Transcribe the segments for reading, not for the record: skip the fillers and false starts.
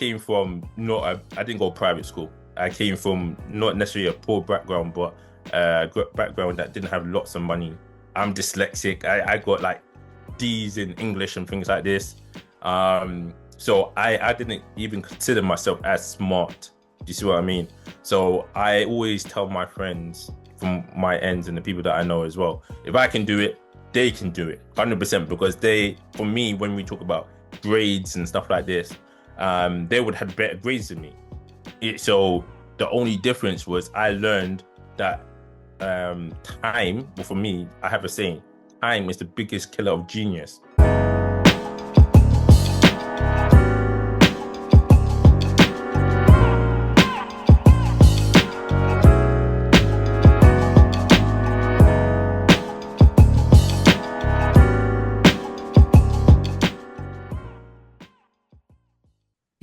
came from not I didn't go private school. I came from not necessarily a poor background, but background that didn't have lots of money. I'm dyslexic. I got like D's in English and things like this. So I didn't even consider myself as smart. Do you see what I mean? So I always tell my friends from my ends and the people that I know as well, if I can do it, they can do it 100% because for me, when we talk about grades and stuff like this, they would have better grades than me. So the only difference was I learned that time, well, for me, I have a saying, time is the biggest killer of genius.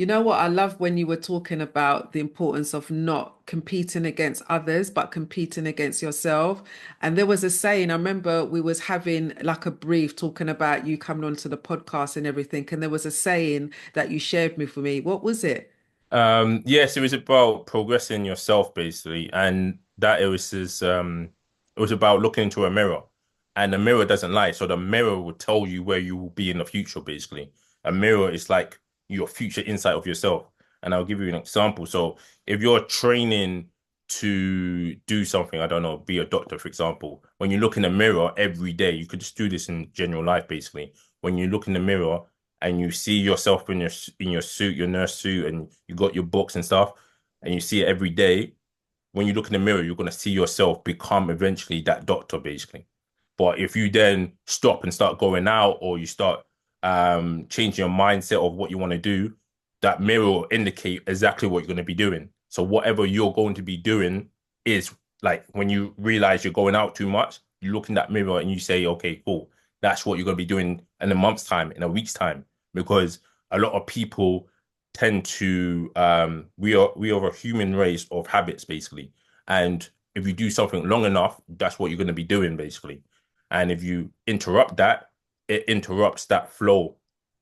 You know what? I love when you were talking about the importance of not competing against others, but competing against yourself. And there was a saying, I remember we was having like a brief talking about you coming onto the podcast and everything. And there was a saying that you shared with me. What was it? Yes, it was about progressing yourself basically, and that it was about looking into a mirror, and the mirror doesn't lie, so the mirror will tell you where you will be in the future basically. A mirror is like your future insight of yourself, and I'll give you an example. So if you're training to do something, I don't know, be a doctor, for example, when you look in the mirror every day, you could just do this in general life basically. When you look in the mirror and you see yourself in your suit, your nurse suit, and you got your books and stuff, and you see it every day, when you look in the mirror, you're gonna see yourself become eventually that doctor, basically. But if you then stop and start going out, or you start changing your mindset of what you want to do, that mirror will indicate exactly what you're going to be doing. So whatever you're going to be doing is like when you realize you're going out too much, you look in that mirror and you say, okay, cool. That's what you're going to be doing in a month's time, in a week's time, because a lot of people tend to we are a human race of habits basically, and if you do something long enough, that's what you're going to be doing basically, and if you interrupt that, it interrupts that flow.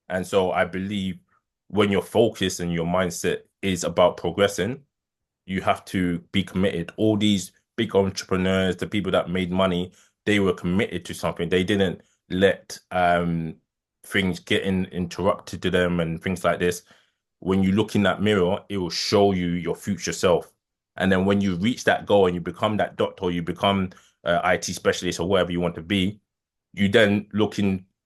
And so I believe when your focus and your mindset is about progressing, you have to be committed. All these big entrepreneurs, the people that made money, they were committed to something. They didn't let things get interrupted to them and things like this. When you look in that mirror, it will show you your future self. And then when you reach that goal and you become that doctor, you become IT specialist or whatever you want to be, you then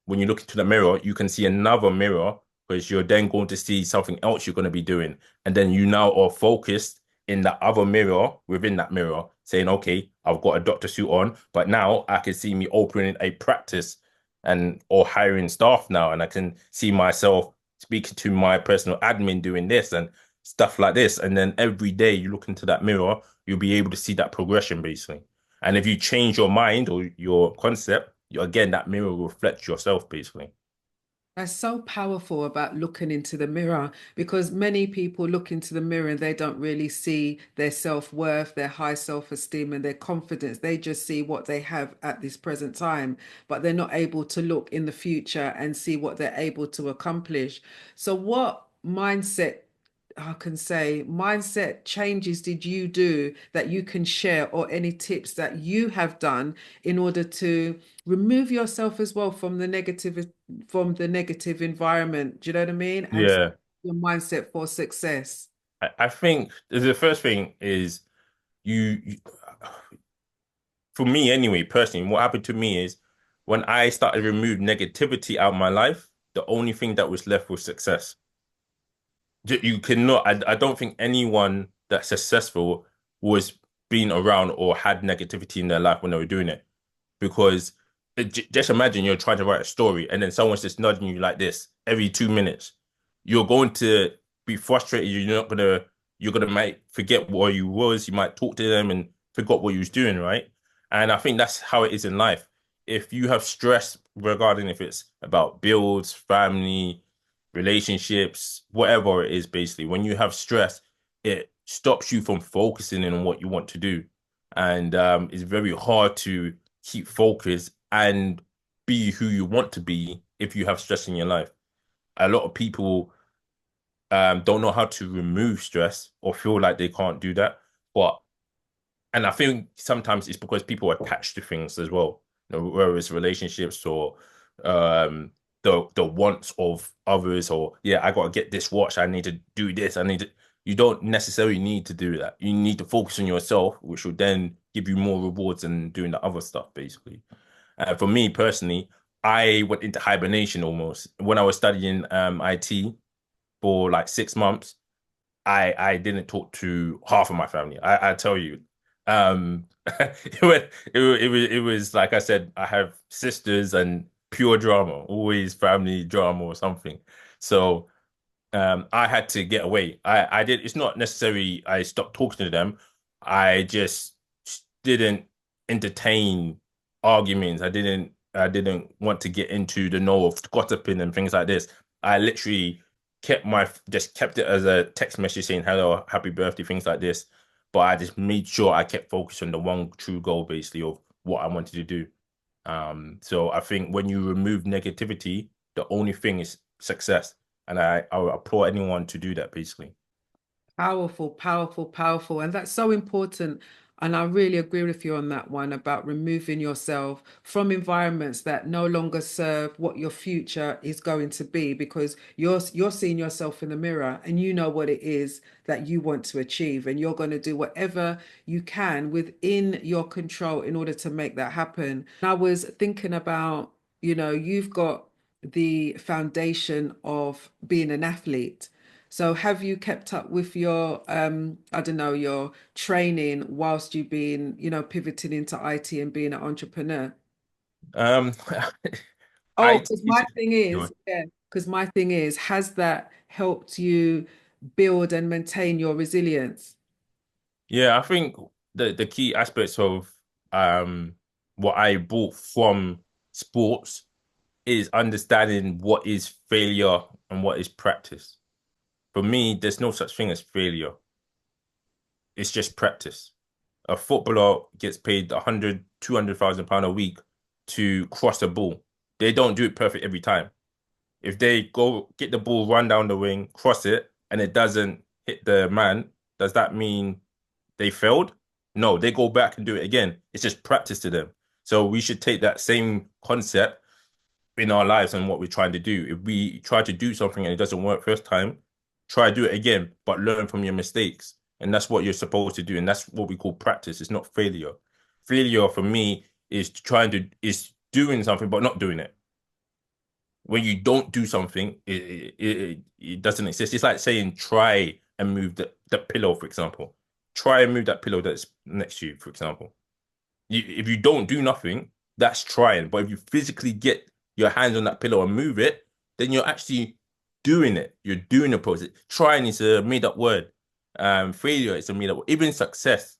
when you look into the mirror, you can see another mirror because you're then going to see something else you're going to be doing. And then you now are focused in that other mirror within that mirror, saying, okay, I've got a doctor suit on, but now I can see me opening a practice and or hiring staff now, and I can see myself speaking to my personal admin doing this and stuff like this. And then every day you look into that mirror, you'll be able to see that progression basically. And if you change your mind or your concept, again, that mirror will reflect yourself basically. That's so powerful about looking into the mirror because many people look into the mirror and they don't really see their self-worth, their high self-esteem, and their confidence. They just see what they have at this present time, but they're not able to look in the future and see what they're able to accomplish. So, what mindset I can say mindset changes did you do that you can share, or any tips that you have done in order to remove yourself as well from the negative environment? Do you know what I mean? And Yeah. your mindset for success. I think the first thing is you, for me anyway, personally, what happened to me is when I started to remove negativity out of my life, the only thing that was left was success. You cannot, I don't think anyone that's successful was being around or had negativity in their life when they were doing it. Because just imagine you're trying to write a story and then someone's just nudging you like this every 2 minutes. You're going to be frustrated. You're gonna might forget what you was. You might talk to them and forgot what you was doing, right? And I think that's how it is in life. If you have stress regarding if it's about bills, family, relationships, whatever it is, basically, when you have stress, it stops you from focusing in on what you want to do. And it's very hard to keep focused and be who you want to be if you have stress in your life. A lot of people don't know how to remove stress or feel like they can't do that. But and I think sometimes it's because people are attached to things as well, whether it's relationships or um the wants of others, or yeah, I gotta get this watch, I need to do this, I need to. You don't necessarily need to do that. You need to focus on yourself, which will then give you more rewards than doing the other stuff, basically. For me personally, I went into hibernation almost when I was studying IT for like 6 months. I didn't talk to half of my family. I tell you, it was like I said, I have sisters and pure drama, always family drama or something. So I had to get away. I did. It's not necessarily I stopped talking to them. I just didn't entertain arguments. I didn't want to get into the know of gossiping and things like this. I literally just kept it as a text message saying hello, happy birthday, things like this. But I just made sure I kept focused on the one true goal, basically, of what I wanted to do. So I think when you remove negativity, the only thing is success. And I would applaud anyone to do that, basically. Powerful, powerful, powerful. And that's so important. And I really agree with you on that one about removing yourself from environments that no longer serve what your future is going to be, because you're seeing yourself in the mirror and you know what it is that you want to achieve, and you're going to do whatever you can within your control in order to make that happen. I was thinking about, you've got the foundation of being an athlete. So have you kept up with your I don't know, your training whilst you've been, pivoting into IT and being an entrepreneur? Um, Oh, I because my thing is, yeah, because my thing is, has that helped you build and maintain your resilience? yeah, I think the key aspects of um what I brought from sports is understanding what is failure and what is practice. For me, there's no such thing as failure. It's just practice. A footballer gets paid 100, 200,000 pound a week to cross a ball. They don't do it perfect every time. If they go get the ball, run down the wing, cross it, and it doesn't hit the man, does that mean they failed? No, they go back and do it again. It's just practice to them. So we should take that same concept in our lives and what we're trying to do. If we try to do something and it doesn't work first time, try to do it again, but learn from your mistakes. And that's what you're supposed to do. And that's what we call practice. It's not failure. Failure for me is doing something but not doing it. When you don't do something, it doesn't exist. It's like saying try and move the pillow, for example. Try and move that pillow that's next to you, for example. If you don't do nothing, that's trying. But if you physically get your hands on that pillow and move it, then you're actually doing it. You're doing the process. Trying is a made up word. Failure is a made up word. Even success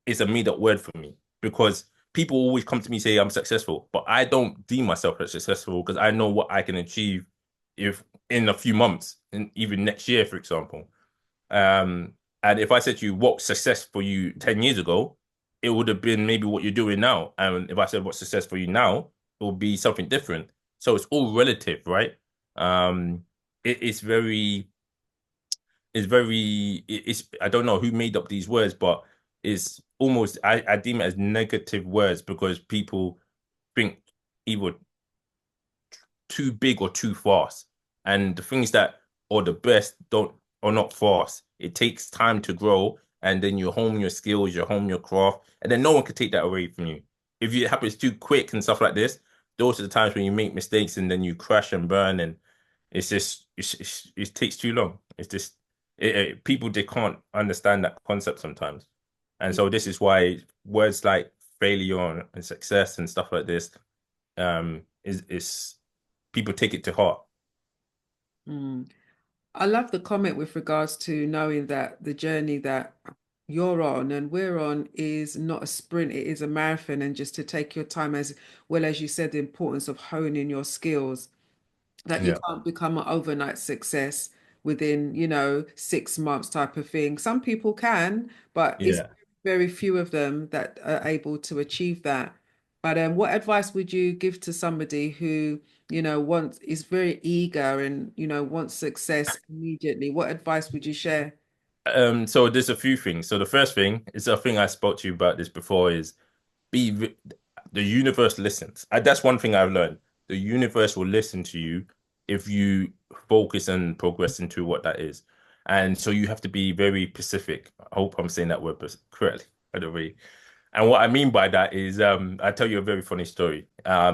is a made up word for me because people always come to me and say I'm successful, but I don't deem myself as successful because I know what I can achieve if in a few months and even next year, for example. Um, and if I said to you, what success for you 10 years ago, it would have been maybe what you're doing now. And if I said what's success for you now, it will be something different. So it's all relative, right? Um, it's I don't know who made up these words, but it's almost I deem it as negative words because people think either too big or too fast. And the things that are the best don't are not fast. It takes time to grow, and then you hone your skills, you hone your craft, and then no one can take that away from you. If it happens too quick and stuff like this, those are the times when you make mistakes and then you crash and burn, and it takes too long. It's just people they can't understand that concept sometimes, and so this is why words like failure and success and stuff like this is people take it to heart. Mm. I love the comment with regards to knowing that the journey that you're on and we're on is not a sprint, it is a marathon, and just to take your time, as well as you said, the importance of honing your skills, that you Yeah, can't become an overnight success within, 6 months type of thing. Some people can, but it's yeah. very few of them that are able to achieve that. But what advice would you give to somebody who wants is very eager and, wants success immediately. What advice would you share? So there's a few things. So the first thing is a thing I spoke to you about this before is be the universe listens. That's one thing I've learned. The universe will listen to you if you focus and progress into what that is. And so you have to be very specific. I hope I'm saying that word correctly, by the way. And what I mean by that is, I'll tell you a very funny story. I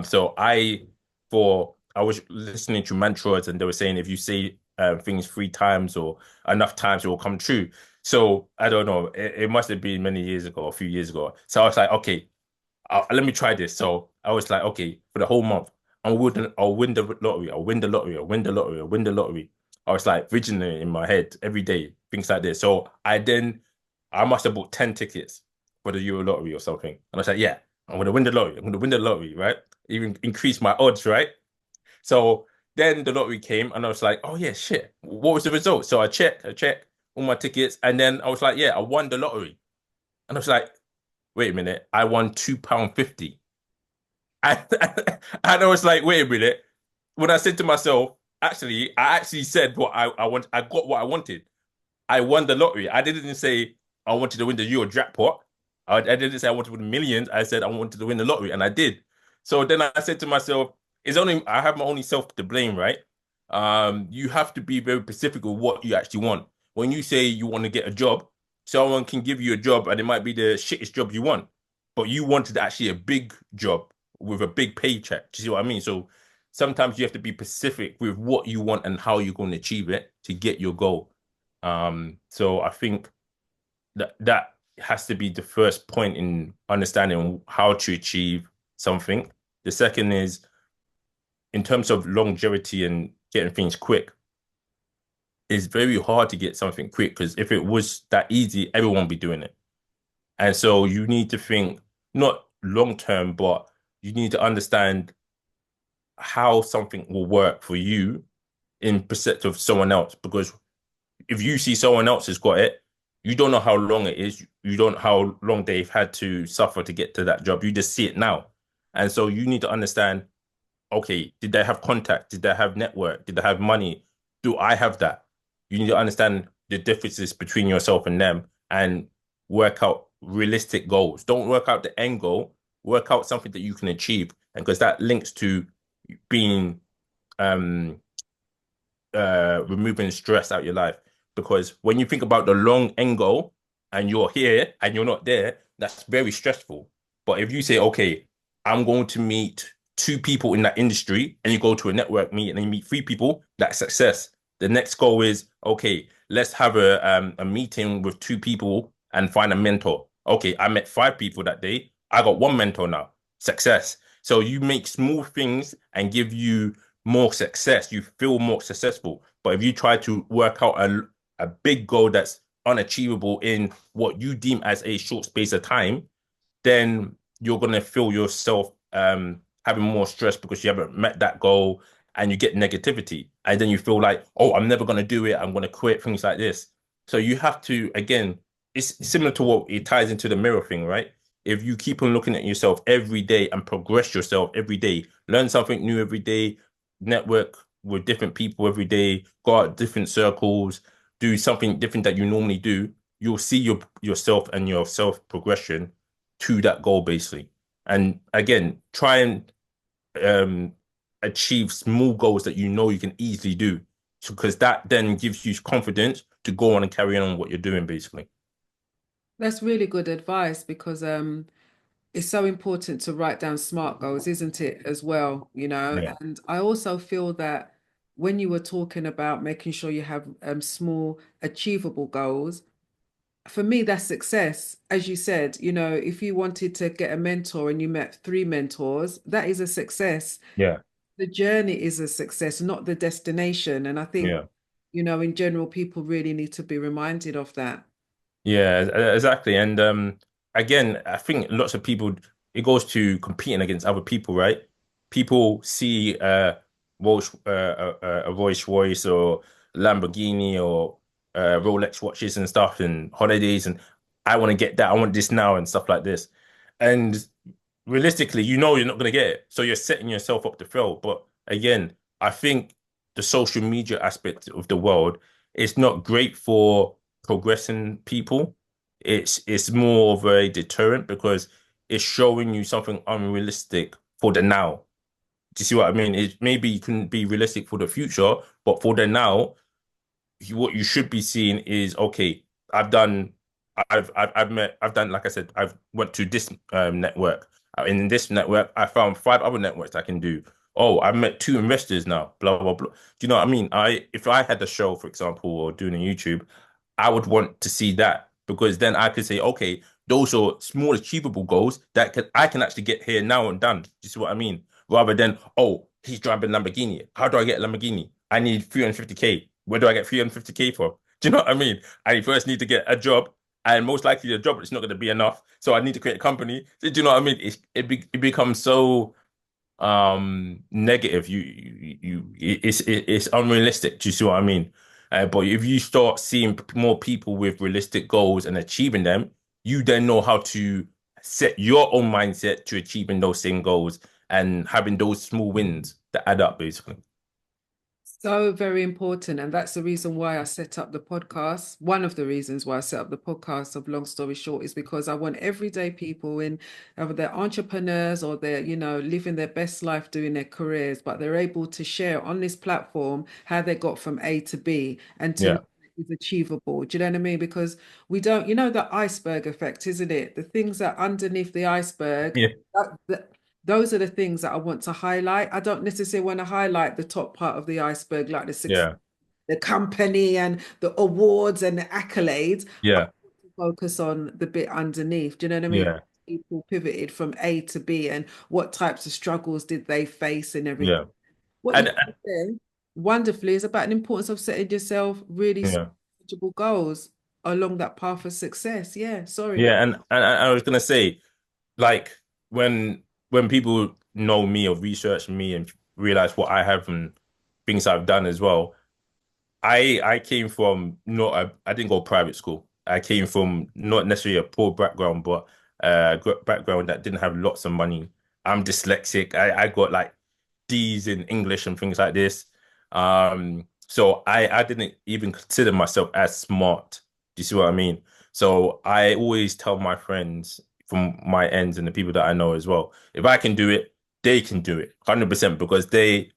was listening to mantras, and they were saying if you say things 3 times or enough times, it will come true. So I don't know. It must have been many years ago, a few years ago. So I was like, okay, let me try this. So I was like, okay, for the whole month, I'll win the lottery. I'll win the lottery. I'll win the lottery. I'll win the lottery. I was like vigilant in my head every day, things like this. So I must have bought 10 tickets for the Euro lottery or something. And I was like, yeah, I'm going to win the lottery. I'm going to win the lottery, right? Even increase my odds, right? So then the lottery came and I was like, oh yeah, shit. What was the result? So I checked all my tickets. And then I was like, yeah, I won the lottery. And I was like, wait a minute, I won £2.50. And, and I was like, wait a minute. When I said to myself, I actually said what I want. I got what I wanted. I won the lottery. I didn't say I wanted to win the Euro jackpot. I didn't say I wanted to win millions. I said I wanted to win the lottery, and I did. So then I said to myself, "It's only I have my only self to blame, right? You have to be very specific with what you actually want. When you say you want to get a job, someone can give you a job, and it might be the shittest job you want, but you wanted actually a big job with a big paycheck. Do you see what I mean? So sometimes you have to be specific with what you want and how you're going to achieve it to get your goal. So I think that has to be the first point in understanding how to achieve something. The second is in terms of longevity and getting things quick, it's very hard to get something quick because if it was that easy, everyone would be doing it. And so you need to think not long term, but you need to understand how something will work for you in perspective of someone else. Because if you see someone else has got it, you don't know how long it is. You don't know how long they've had to suffer to get to that job. You just see it now. And so you need to understand, okay, did they have contact? Did they have network? Did they have money? Do I have that? You need to understand the differences between yourself and them and work out realistic goals. Don't work out the end goal, work out something that you can achieve. And because that links to being um removing stress out your life. Because when you think about the long end goal and you're here and you're not there, that's very stressful. But if you say, okay, I'm going to meet 2 people in that industry, and you go to a network meet and you meet 3 people, that's success. The next goal is, okay, let's have a meeting with 2 people and find a mentor. Okay, I met 5 people that day. I got one mentor now. Success. So you make small things and give you more success, you feel more successful. But if you try to work out a big goal that's unachievable in what you deem as a short space of time, then you're gonna feel yourself having more stress because you haven't met that goal and you get negativity. And then you feel like, oh, I'm never gonna do it, I'm gonna quit, things like this. So you have to, again, it's similar to what it ties into the mirror thing, right? If you keep on looking at yourself every day and progress yourself every day, learn something new every day, network with different people every day, go out different circles, do something different that you normally do, you'll see yourself and your self progression to that goal basically. And again, try and um achieve small goals that you know you can easily do. So, because that then gives you confidence to go on and carry on what you're doing basically. That's really good advice because it's so important to write down SMART goals, isn't it, as well, Yeah. And I also feel that when you were talking about making sure you have small achievable goals, for me, that's success. As you said, if you wanted to get a mentor and you met 3 mentors, that is a success. Yeah. The journey is a success, not the destination. And I think, Yeah. in general, people really need to be reminded of that. Yeah, exactly. And again, I think lots of people it goes to competing against other people, right? People see a Rolls Royce or Lamborghini or Rolex watches and stuff and holidays, and I want to get that. I want this now and stuff like this. And realistically, you know you're not going to get it, so you're setting yourself up to fail. But again, I think the social media aspect of the world is not great for progressing people. It's more of a deterrent because it's showing you something unrealistic for the now. Do you see what I mean? It maybe you can be realistic for the future, but for the now, what you should be seeing is okay, I've done I've done like I said, I've went to this network. In this network, I found five other networks I can do. Oh, I've met two investors now, blah blah blah. Do you know what I mean? If I had a show, for example, or doing a YouTube, I would want to see that because then I could say, okay, those are small achievable goals that I can actually get here now and done. Do you see what I mean? Rather than, oh, he's driving a Lamborghini. How do I get a Lamborghini? I need 350K. Where do I get 350K from? Do you know what I mean? I first need to get a job, and most likely the job is not going to be enough. So I need to create a company. Do you know what I mean? It becomes so negative. It's unrealistic. Do you see what I mean? But if you start seeing more people with realistic goals and achieving them, you then know how to set your own mindset to achieving those same goals and having those small wins that add up, basically. So very important. And that's the reason why I set up the podcast. One of the reasons why I set up the podcast of Long Story Short is because I want everyday people in, whether they're entrepreneurs or they're, living their best life doing their careers, but they're able to share on this platform how they got from A to B and to know Yeah. it's achievable. Do you know what I mean? Because we don't, the iceberg effect, isn't it? The things that are underneath the iceberg, Yeah. that those are the things that I want to highlight. I don't necessarily want to highlight the top part of the iceberg, like Yeah. the company and the awards and the accolades, but Yeah. focus on the bit underneath. Do you know what I mean? Yeah. People pivoted from A to B and what types of struggles did they face and everything. Yeah. What you And said wonderfully is about the importance of setting yourself really yeah. manageable goals along that path of success. Yeah, sorry, go. Yeah. And I was gonna say, like when people know me or research me and realize what I have and things I've done as well, I came from not I didn't go private school. I came from not necessarily a poor background, but background that didn't have lots of money. I'm dyslexic. I got like D's in English and things like this. So I didn't even consider myself as smart. Do you see what I mean? So I always tell my friends from my ends and the people that I know as well, if I can do it, they can do it 100% because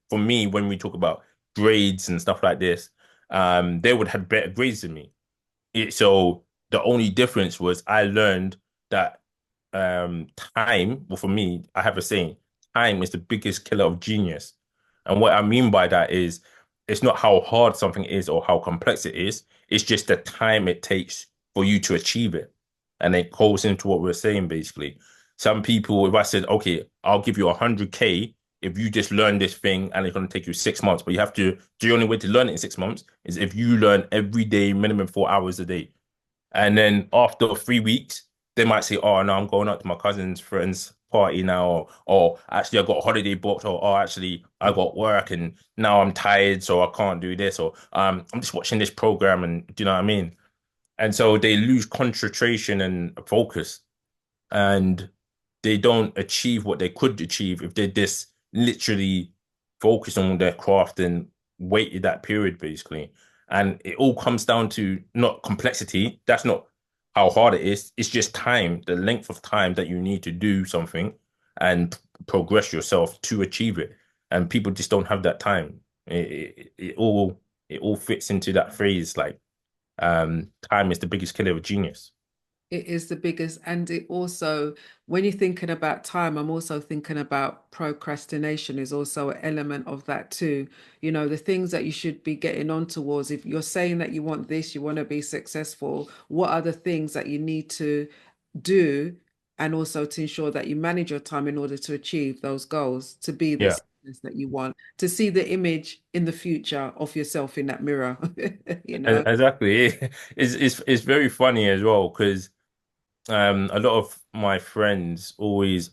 for me, when we talk about grades and stuff like this, they would have better grades than me. So the only difference was I learned that time, well, for me, I have a saying, time is the biggest killer of genius. And what I mean by that is it's not how hard something is or how complex it is, it's just the time it takes for you to achieve it. And it goes into what we're saying basically. Some people, if I said, okay, I'll give you 100K if you just learn this thing and it's going to take you 6 months, but you have to, the only way to learn it in 6 months is if you learn every day, minimum 4 hours a day. And then after 3 weeks, they might say, oh, no, I'm going out to my cousin's friend's party now. Or actually, I got a holiday booked. Or oh, actually, I got work and now I'm tired, so I can't do this. Or I'm just watching this program and do you know what I mean? And so they lose concentration and focus and they don't achieve what they could achieve if they just literally focus on their craft and waited that period basically. And it all comes down to not complexity. That's not how hard it is. It's just time, the length of time that you need to do something and progress yourself to achieve it. And people just don't have that time. It all fits into that phrase like time is the biggest killer of genius. It is the biggest. And it also, when you're thinking about time, I'm also thinking about procrastination is also an element of that too. The things that you should be getting on towards. If you're saying that you want this, you want to be successful, what are the things that you need to do? And also to ensure that you manage your time in order to achieve those goals, to be the Yeah. success that you want, to see the image in the future of yourself in that mirror, you know. Exactly. It's very funny as well because a lot of my friends always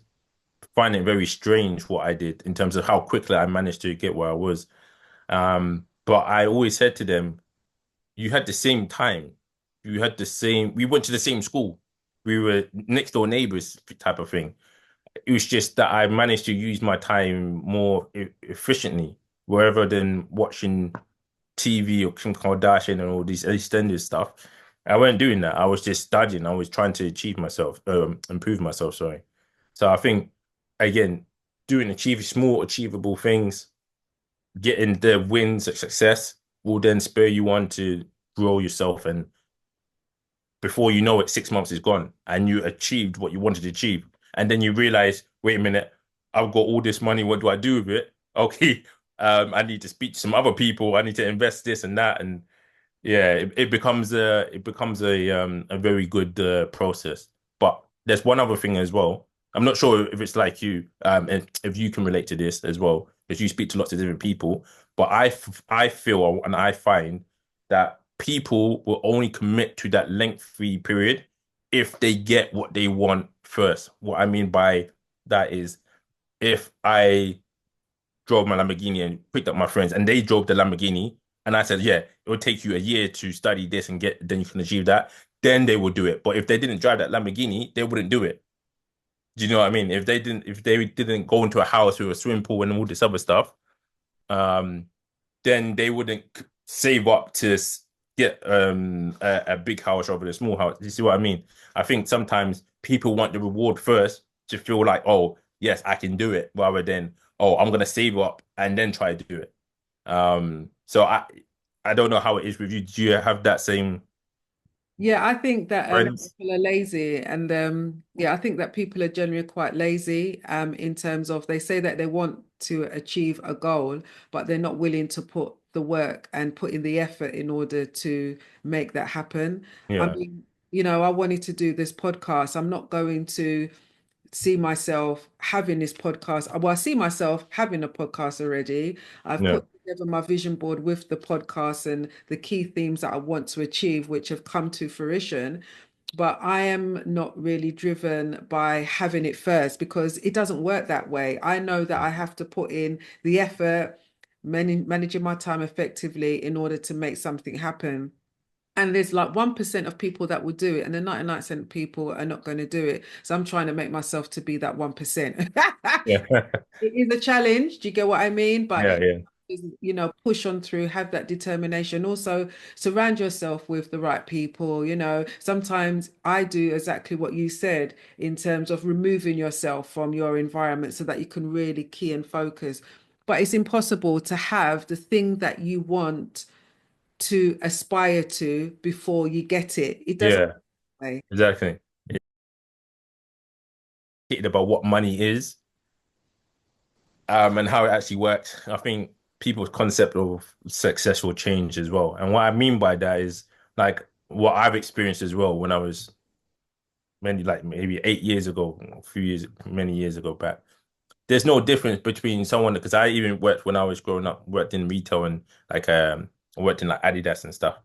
find it very strange what I did in terms of how quickly I managed to get where I was. But I always said to them, you had the same time. You had the same, we went to the same school. We were next door neighbors type of thing. it was just that I managed to use my time more efficiently, rather than watching TV or Kim Kardashian and all these extended stuff. I wasn't doing that. I was just studying. I was trying to achieve myself, improve myself, sorry. So I think again, doing achieve small achievable things, getting the wins of success will then spur you on to grow yourself. And before you know it, 6 months is gone and you achieved what you wanted to achieve. And then you realize, wait a minute, I've got all this money. What do I do with it? Okay, I need to speak to some other people. I need to invest this and that. And yeah, it becomes a very good process. But there's one other thing as well. I'm not sure if it's like you, and if you can relate to this as well, because you speak to lots of different people. But I feel and I find that people will only commit to that lengthy period if they get what they want first. What I mean by that is, if I drove my Lamborghini and picked up my friends and they drove the Lamborghini, and I said, yeah, it would take you a year to study this and get, then you can achieve that, then they would do it. But if they didn't drive that Lamborghini, they wouldn't do it. Do you know what I mean? If they didn't go into a house with a swimming pool and all this other stuff, um, then they wouldn't save up to get a big house over a small house. You see what I mean? I think sometimes people want the reward first to feel like, oh, yes, I can do it, rather than, oh, I'm gonna save up and then try to do it. So I don't know how it is with you. Do you have that same Yeah, I think that friends? people are lazy, and yeah, I think that people are generally quite lazy in terms of they say that they want to achieve a goal, but they're not willing to put the work and put in the effort in order to make that happen. I Yeah, mean, I wanted to do this podcast. I'm not going to see myself having this podcast. Well, I see myself having a podcast already. I've yeah, put together my vision board with the podcast and the key themes that I want to achieve, which have come to fruition. But I am not really driven by having it first because it doesn't work that way. I know that I have to put in the effort, managing my time effectively in order to make something happen. And there's like 1% of people that will do it, and the 99% of people are not going to do it. So I'm trying to make myself to be that 1%. yeah, It is a challenge. Do you get what I mean? But yeah, yeah, push on through, have that determination. Also, surround yourself with the right people. Sometimes I do exactly what you said in terms of removing yourself from your environment so that you can really key and focus. But it's impossible to have the thing that you want to aspire to before you get it. It doesn't yeah, way. exactly. It's about what money is, and how it actually works. I think people's concept of success will change as well. And what I mean by that is, like, what I've experienced as well when I was maybe 8 years ago, a few years, many years ago back. There's no difference between someone, because I even worked when I was growing up, worked in retail, and like I worked in like Adidas and stuff.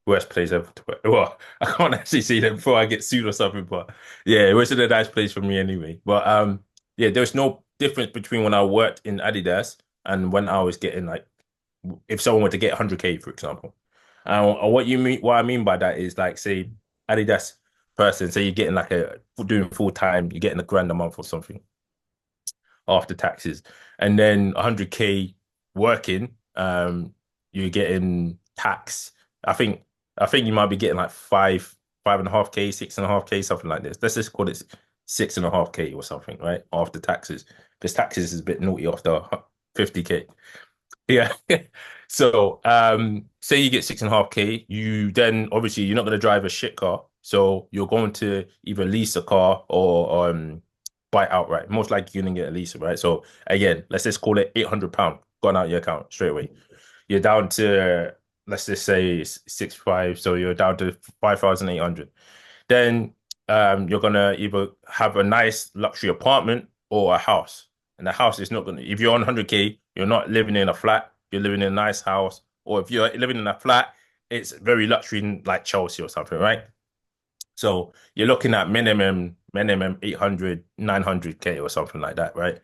Worst place ever to work. Well, I can't actually say that before I get sued or something, but yeah, it wasn't a nice place for me anyway. But yeah, there's no difference between when I worked in Adidas and when I was getting, like, if someone were to get 100K, for example. What I mean by that is, like, say Adidas person, say you're getting like doing full time, you're getting a grand a month or something after taxes, and then 100K working, you're getting tax. I think I think you might be getting like 5.5K, 6.5K, something like this. Let's just call it 6.5K or something, right? After taxes. Because taxes is a bit naughty after 50K. Yeah. So, say you get 6.5K, you then obviously you're not going to drive a shit car. So you're going to either lease a car or buy outright. Most likely you're gonna get a lease, right? So again, let's just call it £800 gone out your account straight away. You're down to, let's just say 6.5, so you're down to 5,800. Then you're gonna either have a nice luxury apartment or a house. And the house is not gonna, if you're on 100K, you're not living in a flat, you're living in a nice house. Or if you're living in a flat, it's very luxury, like Chelsea or something, right? So you're looking at minimum 800, 900K or something like that, right?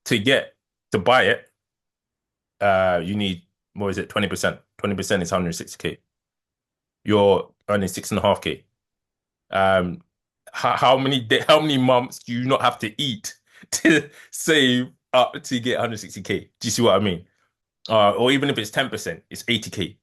To get to buy it, you need, what is it, 20%. 20% is 160K. You're earning 6.5K. Um, how many months do you not have to eat to save up to get 160K. Do you see what I mean? Or even if it's 10%, it's 80K.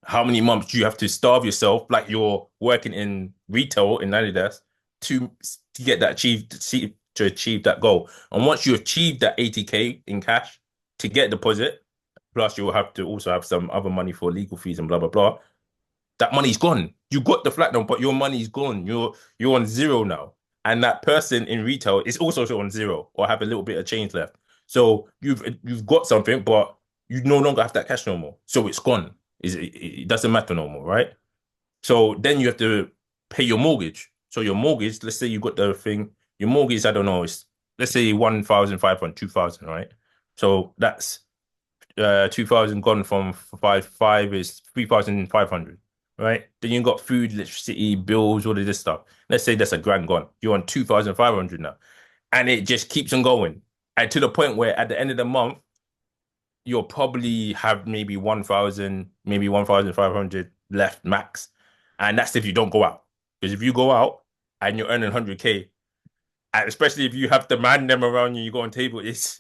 How many months do you have to starve yourself like you're working in retail in Adidas to to get that to achieve that goal? And once you achieve that 80K in cash to get deposit, plus you will have to also have some other money for legal fees and blah blah blah. That money's gone. You got the flat loan, but your money's gone. You're on zero now. And that person in retail is also on zero or have a little bit of change left. So you've got something, but you no longer have that cash no more. So it's gone. It doesn't matter no more, right? So then you have to pay your mortgage. So your mortgage, let's say you got the thing, your mortgage, I don't know, it's let's say 1,500, 2,000, right? So that's 2,000 gone from five is 3,500, right? Then you got food, electricity, bills, all of this stuff. Let's say that's a grand gone. You're on 2,500 now. And it just keeps on going. And to the point where at the end of the month, you'll probably have maybe 1,000, maybe 1,500 left max. And that's if you don't go out. Because if you go out and you're earning 100K, and especially if you have the man them around you, you go on table, it's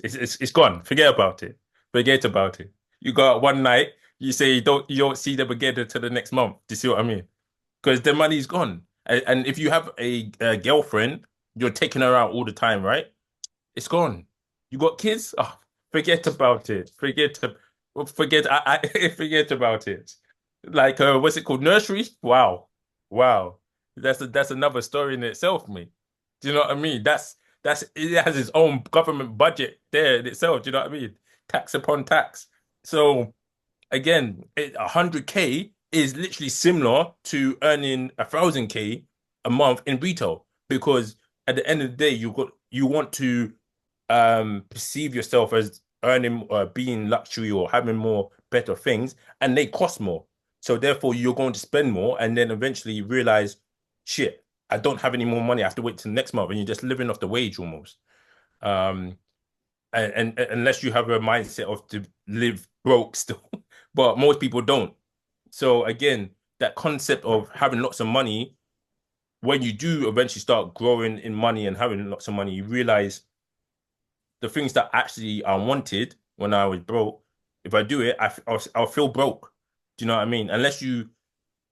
gone. Forget about it. Forget about it. You go out one night, you don't see them again until the next month. Do you see what I mean? Because the money's gone. And if you have a girlfriend, you're taking her out all the time, right? It's gone. You got kids? Oh, forget about it. Forget about it. Like what's it called? Nursery? Wow. Wow. That's another story in itself, mate. Do you know what I mean? That's it has its own government budget there in itself. Do you know what I mean? Tax upon tax. So again, 100K is literally similar to earning 1,000K a month in retail because at the end of the day, you want to perceive yourself as earning being luxury or having more better things, and they cost more. So therefore, you're going to spend more, and then eventually you realize, shit, I don't have any more money. I have to wait till next month, and you're just living off the wage almost. Um, and unless you have a mindset of to live broke still, but most people don't. So again, that concept of having lots of money, when you do eventually start growing in money and having lots of money, you realize the things that actually I wanted when I was broke. If I do it, I'll feel broke. Do you know what I mean? Unless you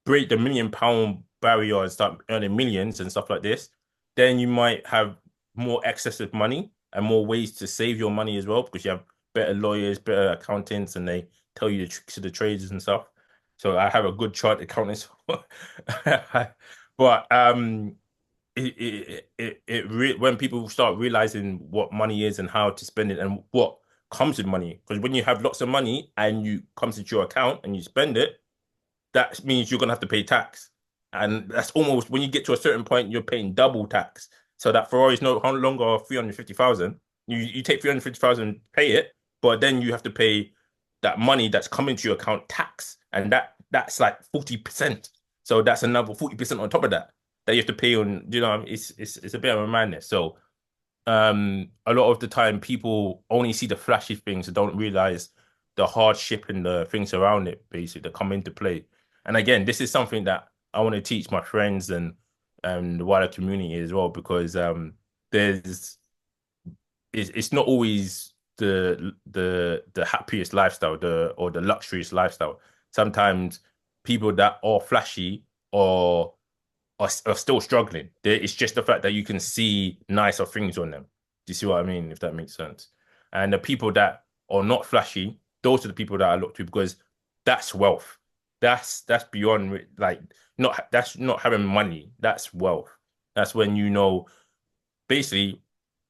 break the £1 million barrier and start earning millions and stuff like this, then you might have more excessive money and more ways to save your money as well because you have better lawyers, better accountants, and they tell you the tricks of the trades and stuff. So I have a good chart accountant. But when people start realizing what money is and how to spend it and what comes with money, because when you have lots of money and you comes into your account and you spend it, that means you're gonna have to pay tax. And that's almost when you get to a certain point, you're paying double tax. So that Ferrari is no longer 350,000. You take 350,000, pay it, but then you have to pay that money that's coming to your account tax. And that's like 40%. So that's another 40% on top of that you have to pay on, you know, it's a bit of a madness. So a lot of the time people only see the flashy things and don't realize the hardship and the things around it basically that come into play. And again, this is something that I want to teach my friends and the wider community as well because there's it's not always the happiest lifestyle or the luxurious lifestyle. Sometimes people that are flashy or are still struggling. It's just the fact that you can see nicer things on them. Do you see what I mean? If that makes sense. And the people that are not flashy, those are the people that I look to because that's wealth. That's beyond like not that's not having money. That's wealth. That's when you know basically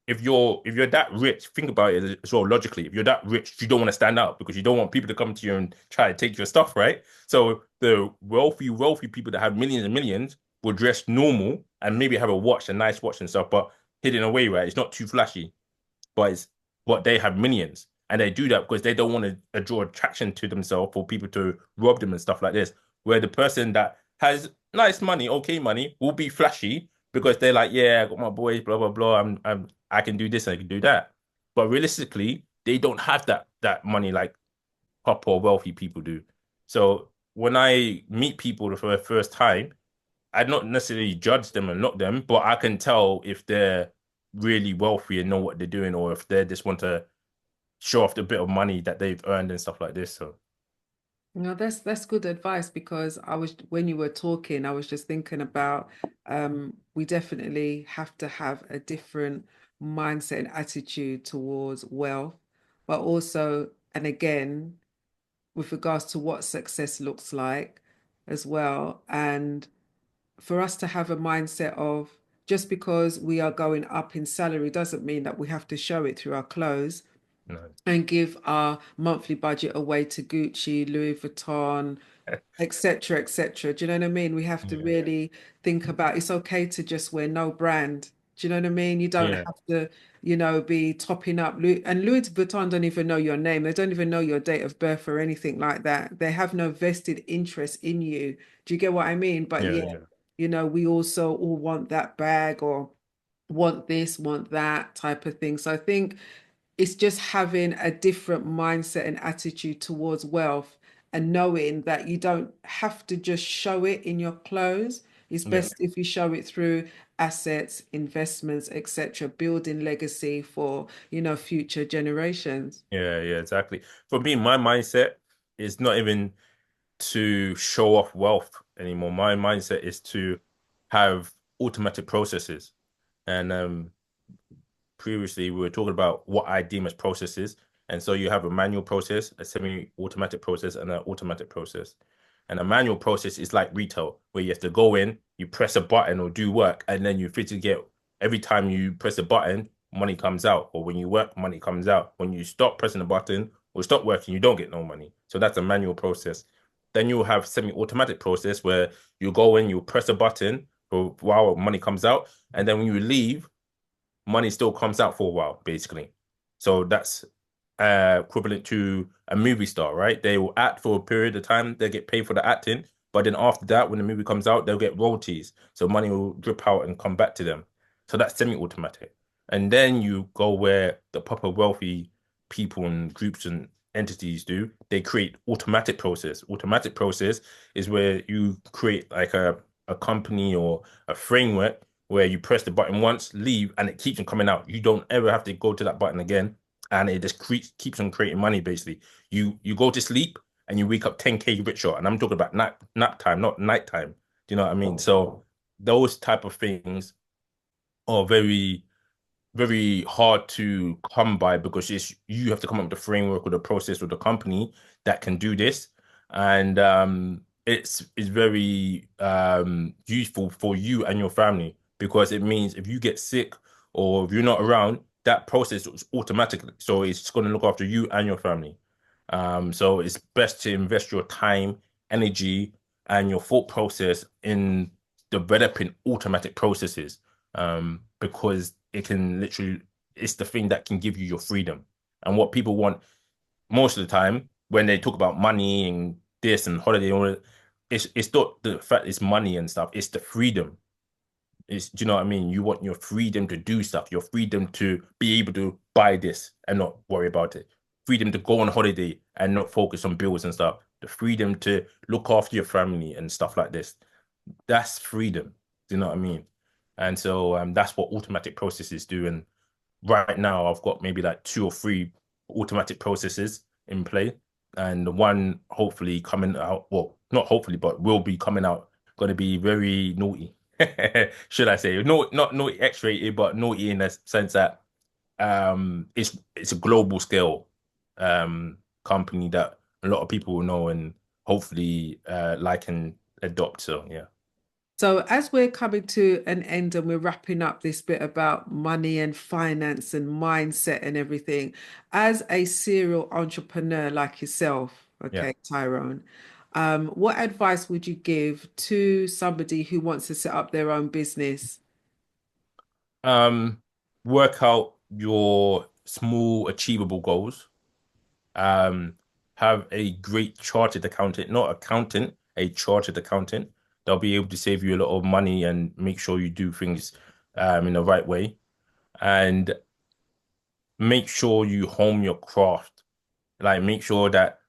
if you're that rich, think about it as well logically. If you're that rich, you don't want to stand out because you don't want people to come to you and try to take your stuff, right? So the wealthy people that have millions and millions will dress normal and maybe have a watch, a nice watch and stuff, but hidden away, right? It's not too flashy, but they have millions. And they do that because they don't want to draw attraction to themselves for people to rob them and stuff like this. Where the person that has nice money, okay money, will be flashy because they're like, yeah, I got my boys, blah blah blah. I can do this, I can do that. But realistically, they don't have that money like proper wealthy people do. So when I meet people for the first time, I not necessarily judge them and knock them, but I can tell if they're really wealthy and know what they're doing, or if they just want to show off the bit of money that they've earned and stuff like this. So No, that's good advice because I was when you were talking, I was just thinking about we definitely have to have a different mindset and attitude towards wealth, but also, and again, with regards to what success looks like as well. And for us to have a mindset of just because we are going up in salary doesn't mean that we have to show it through our clothes no. and give our monthly budget away to Gucci, Louis Vuitton, etc., etc. Do you know what I mean? We have to Yeah. really think about it's okay to just wear no brand. Do you know what I mean? You don't Yeah. have to, be topping up. And Louis Vuitton don't even know your name. They don't even know your date of birth or anything like that. They have no vested interest in you. Do you get what I mean? But Yeah. yeah, Yeah. we also all want that bag or want this, want that type of thing. So I think it's just having a different mindset and attitude towards wealth and knowing that you don't have to just show it in your clothes. It's Yeah. best if you show it through assets, investments, etc., building legacy for, future generations. Yeah. Yeah. Exactly. For me, my mindset is not even to show off wealth anymore. My mindset is to have automatic processes. And previously we were talking about what I deem as processes. And so you have a manual process, a semi-automatic process, and an automatic process. And a manual process is like retail, where you have to go in, you press a button or do work, and then you physically get every time you press a button, money comes out. Or when you work, money comes out. When you stop pressing the button or stop working, you don't get no money. So that's a manual process. Then you'll have semi-automatic process where you go in, you press a button for while money comes out, and then when you leave, money still comes out for a while, basically. So that's equivalent to a movie star, right? They will act for a period of time, they get paid for the acting, but then after that, when the movie comes out, they'll get royalties. So money will drip out and come back to them. So that's semi-automatic. And then you go where the proper wealthy people and groups and entities do, they create automatic process. Automatic process is where you create like a company or a framework where you press the button once, leave, and it keeps on coming out. You don't ever have to go to that button again, and it just keeps on creating money. Basically, you go to sleep and you wake up 10K richer, and I'm talking about nap time, not nighttime. Do you know what I mean? So those type of things are very hard to come by because you have to come up with the framework or the process or the company that can do this. And it's very useful for you and your family because it means if you get sick or if you're not around, that process is automatic. So it's going to look after you and your family. So it's best to invest your time, energy, and your thought process in developing automatic processes because it can literally, it's the thing that can give you your freedom. And what people want most of the time when they talk about money and this and holiday, and all that, it's not the fact it's money and stuff, it's the freedom. Do you know what I mean? You want your freedom to do stuff, your freedom to be able to buy this and not worry about it. Freedom to go on holiday and not focus on bills and stuff. The freedom to look after your family and stuff like this. That's freedom. Do you know what I mean? And so that's what automatic processes do. And right now, I've got maybe like two or three automatic processes in play, and the one hopefully coming out. Well, not hopefully, but will be coming out. Going to be very naughty, should I say? No, not naughty X-rated, but naughty in the sense that it's a global scale company that a lot of people will know and hopefully like and adopt. So yeah. So, as we're coming to an end and we're wrapping up this bit about money and finance and mindset and everything, as a serial entrepreneur like yourself, Yeah. okay, Tyrone, what advice would you give to somebody who wants to set up their own business? Um, Work out your small achievable goals. Um, have a great chartered accountant, not accountant, a chartered accountant. They'll be able to save you a lot of money and make sure you do things in the right way. And make sure you hone your craft. Like make sure that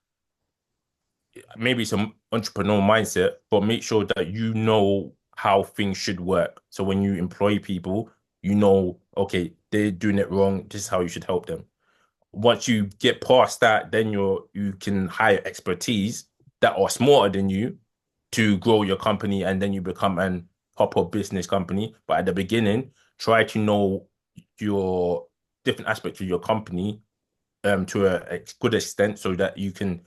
maybe some entrepreneurial mindset, but make sure that you know how things should work. So when you employ people, you know, okay, they're doing it wrong. This is how you should help them. Once you get past that, then you can hire expertise that are smarter than you to grow your company, and then you become an proper business company. But at the beginning, try to know your different aspects of your company to a good extent so that you can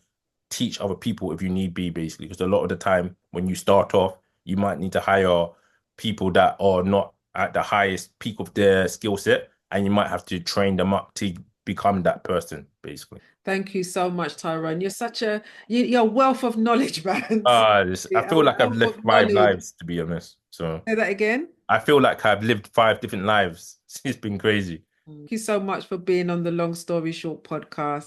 teach other people if you need be, basically. Because a lot of the time when you start off, you might need to hire people that are not at the highest peak of their skill set, and you might have to train them up to become that person, basically. Thank you so much, Tyrone. You're such you're a wealth of knowledge, man. I Seriously, a feel like I've wealth lived of five knowledge. lives, to be honest. So Say that again. I feel like I've lived five different lives. It's been crazy. Thank you so much for being on the Long Story Short podcast.